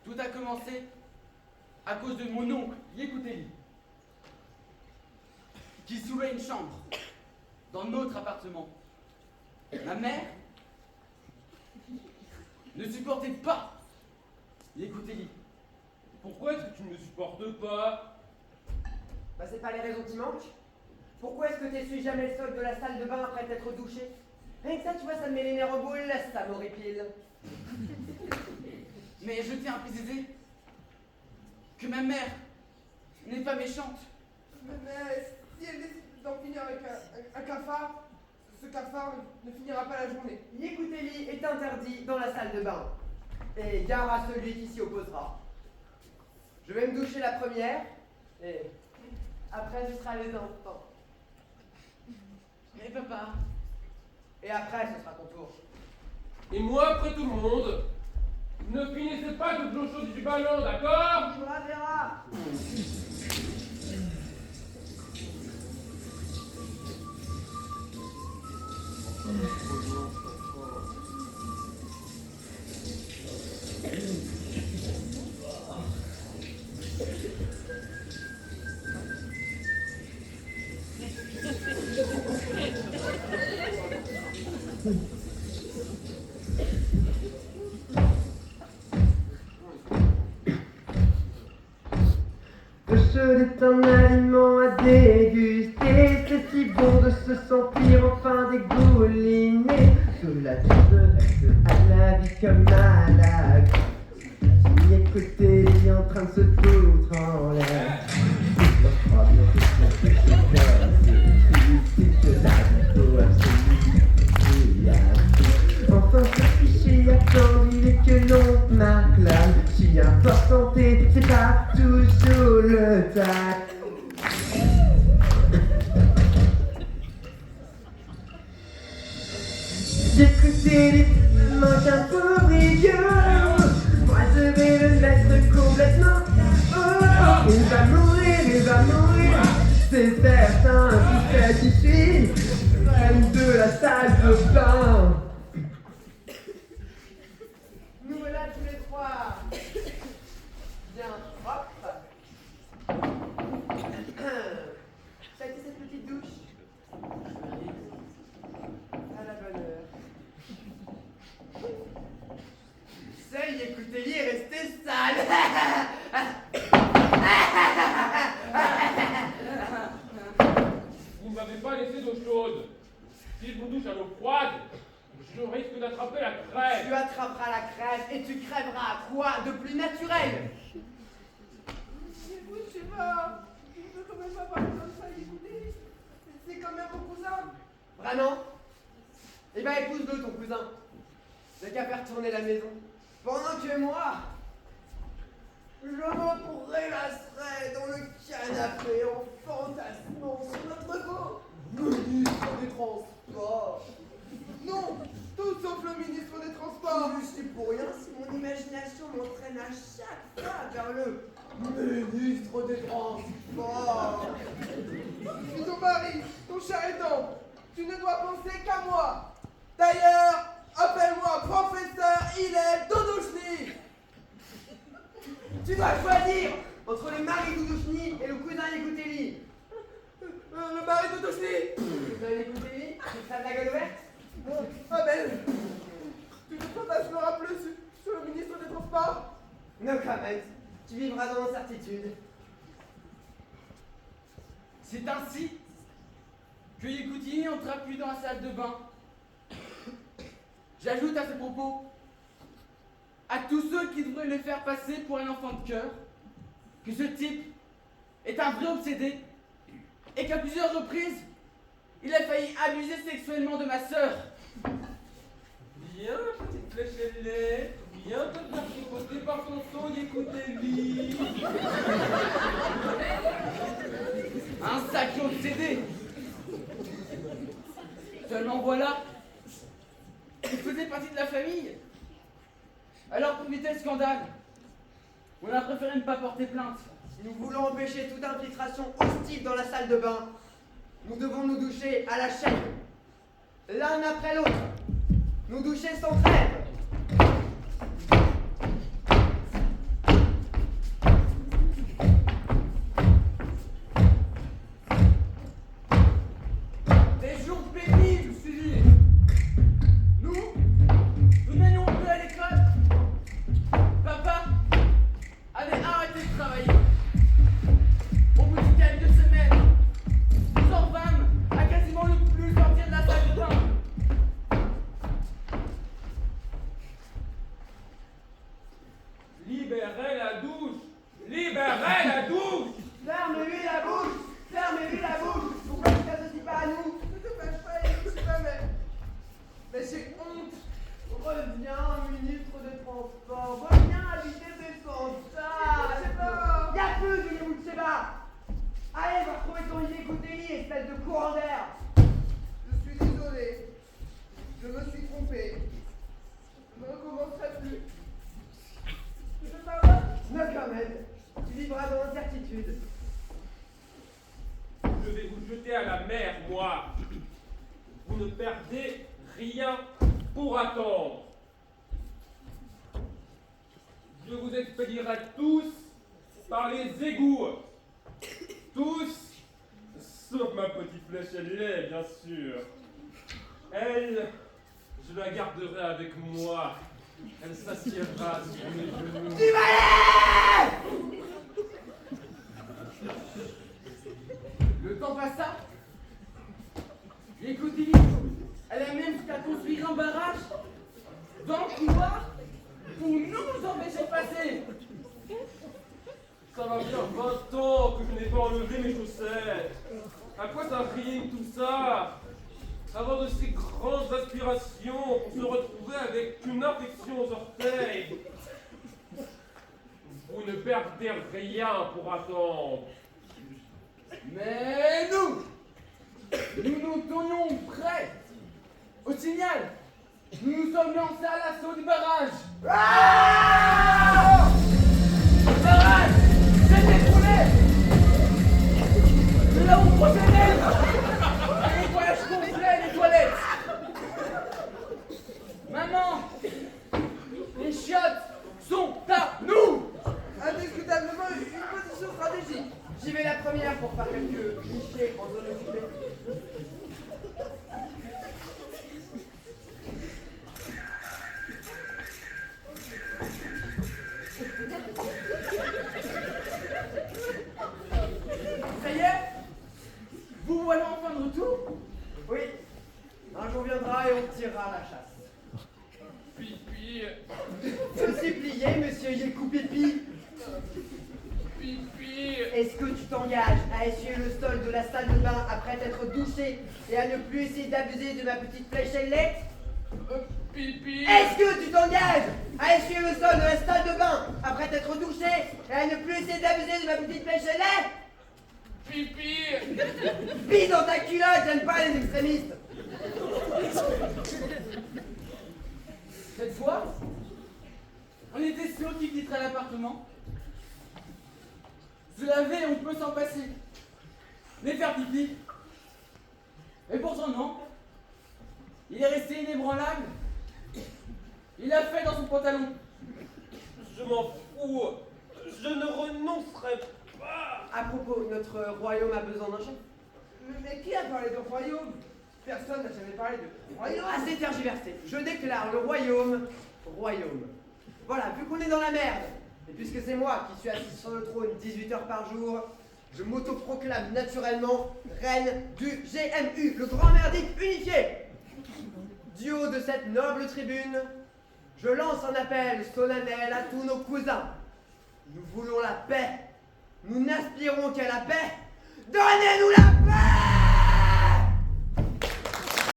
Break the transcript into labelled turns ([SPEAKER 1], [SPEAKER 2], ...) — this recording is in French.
[SPEAKER 1] Tout a commencé à cause de mon oncle, Yekuteli, qui louait une chambre dans notre appartement. Ma mère ne supportait pas Yekuteli.
[SPEAKER 2] Pourquoi est-ce que tu ne me supportes pas?
[SPEAKER 3] Bah c'est pas les raisons qui manquent. Pourquoi est-ce que t'essuies jamais le sol de la salle de bain après t'être douché? Rien que ça, tu vois, ça me met les nerfs au boule, ça m'horripile.
[SPEAKER 1] Mais je tiens à préciser que ma mère n'est pas méchante.
[SPEAKER 4] Mais si elle décide d'en finir avec un cafard, ce cafard ne finira pas la journée.
[SPEAKER 3] Yekuteli est interdit dans la salle de bain. Et gare à celui qui s'y opposera. Je vais me doucher la première, et après ce sera les enfants.
[SPEAKER 1] Mais papa,
[SPEAKER 3] Et après ce sera ton tour.
[SPEAKER 2] Et moi, après tout le monde, ne finissez pas toute l'eau chaude du ballon, d'accord?
[SPEAKER 3] Tu verras.
[SPEAKER 5] Le chaud est un aliment à déguster, c'est si bon de se sentir enfin dégouliné. Sous la tube reste à la vie comme à la vie. Imaginez écouter les en train de se foutre en l'air. Je crois bien que c'est que la vie faut absolument. Enfin s'afficher attendu et que l'on m'acclame. Si importanté, c'est pas toujours le tact. D'écouter les mains d'un pauvre idiot. Moi je vais le mettre complètement. Oh, il va mourir, c'est certain. Tout fait ici, prennent de la salle de bain.
[SPEAKER 3] Nous voilà tous les trois. Bien propre. Ça a été cette petite douche. À la bonne heure. Ça y est, Yekuteli est resté sale.
[SPEAKER 2] Vous ne m'avez pas laissé d'eau chaude. Si je vous douche à l'eau froide, je risque d'attraper la crève.
[SPEAKER 3] Tu attraperas la crève et tu crèveras à quoi de plus naturel?
[SPEAKER 4] Écoute, je sais pas. Je ne peux quand même pas parler comme ça, écoutez. C'est quand même mon cousin.
[SPEAKER 3] Vraiment? Eh ben épouse-le ton cousin. N'a qu'à faire tourner la maison. Pendant que moi, je me prélasserai dans le canapé en fantasmant sur notre beau ministre des Transports.
[SPEAKER 4] Non, tout sauf le ministre des Transports.
[SPEAKER 3] Je sais pour rien si mon imagination m'entraîne à chaque fois vers le ministre des Transports.
[SPEAKER 4] Je suis ton mari, ton cher aidant. Tu ne dois penser qu'à moi. D'ailleurs, appelle-moi professeur Hillel Doudouchny.
[SPEAKER 3] Tu dois choisir entre le mari Doudouchny et le cousin Yekuteli.
[SPEAKER 4] Le mari de Doudouchny.
[SPEAKER 3] Le cousin Yekuteli, tu as la gueule ouverte?
[SPEAKER 4] Ah ben, tu ne fantasmeras plus sur le ministre des Transports.
[SPEAKER 3] No comment, tu vivras dans l'incertitude.
[SPEAKER 1] c'est ainsi que Yekuteli entra puis dans la salle de bain. J'ajoute à ce propos, à tous ceux qui devraient le faire passer pour un enfant de cœur, que ce type est un vrai obsédé et qu'à plusieurs reprises, il a failli abuser sexuellement de ma sœur.
[SPEAKER 2] Viens, petite fléchette, viens te faire chipoter par ton son, Yekuteli.
[SPEAKER 1] Un sacré obsédé. Seulement voilà, il faisait partie de la famille. Alors pour éviter le scandale, on a préféré ne pas porter plainte.
[SPEAKER 3] Si nous voulons empêcher toute infiltration hostile dans la salle de bain, nous devons nous doucher à la chaîne, l'un après l'autre. Nous doucher sans trêve. solitude.
[SPEAKER 2] Je vais vous jeter à la mer, moi. Vous ne perdez rien pour attendre. Je vous expédierai tous par les égouts. Tous, sauf ma petite flèche lait, bien sûr. Elle, je la garderai avec moi. Elle s'assiera sur mes genoux.
[SPEAKER 3] Du balai!
[SPEAKER 1] Le temps passa. L'écoutille, elle a même jusqu'à construire un barrage dans le couloir pour nous empêcher de passer.
[SPEAKER 2] Ça va faire 20 ans que je n'ai pas enlevé mes chaussettes. À quoi ça rime tout ça? Avoir de si grandes aspirations pour se retrouver avec une infection aux orteils. Vous ne perdez rien pour attendre.
[SPEAKER 1] Mais nous nous tenions prêts. Au signal, nous nous sommes lancés à l'assaut du barrage. Le barrage s'est écroulé. Nous l'avons procédé. Un nettoyage complet des toilettes. Maman, les chiottes sont à nous.
[SPEAKER 4] Indiscutablement une position stratégique.
[SPEAKER 3] J'y vais la première pour faire quelques clichés en zone occupée.
[SPEAKER 1] Ça y est, vous voilà enfin de retour.
[SPEAKER 3] Oui, un jour viendra et on tirera la chasse.
[SPEAKER 2] Pipi,
[SPEAKER 3] Je suis plié, monsieur Yékou Pipi.
[SPEAKER 2] pipi.
[SPEAKER 3] Est-ce que tu t'engages à essuyer le sol de la salle de bain après t'être douché et à ne plus essayer d'abuser de ma petite flèche ailette?
[SPEAKER 2] Pipi.
[SPEAKER 3] Est-ce que tu t'engages à essuyer le sol de la salle de bain après t'être douché et à ne plus essayer d'abuser de ma petite flèche ailette?
[SPEAKER 2] Pipi.
[SPEAKER 3] Pisse dans ta culotte, j'aime pas les extrémistes.
[SPEAKER 1] Cette fois, on était sûr qu'il quitterait l'appartement. Se laver, on peut s'en passer. Mais faire pipi. Et pourtant non. Il est resté inébranlable. Il a fait dans son pantalon.
[SPEAKER 2] Je m'en fous. Je ne renoncerai pas.
[SPEAKER 3] À propos, notre royaume a besoin d'un chef.
[SPEAKER 4] Mais qui a parlé de royaume? Personne n'a jamais parlé de royaume.
[SPEAKER 3] Assez tergiversé. Je déclare le royaume. Voilà, vu qu'on est dans la merde, et puisque c'est moi qui suis assis sur le trône 18 heures par jour, je m'autoproclame naturellement reine du GMU, le grand merdique unifié. Du haut de cette noble tribune, je lance un appel solennel à tous nos cousins. Nous voulons la paix. Nous n'aspirons qu'à la paix. Donnez-nous la paix!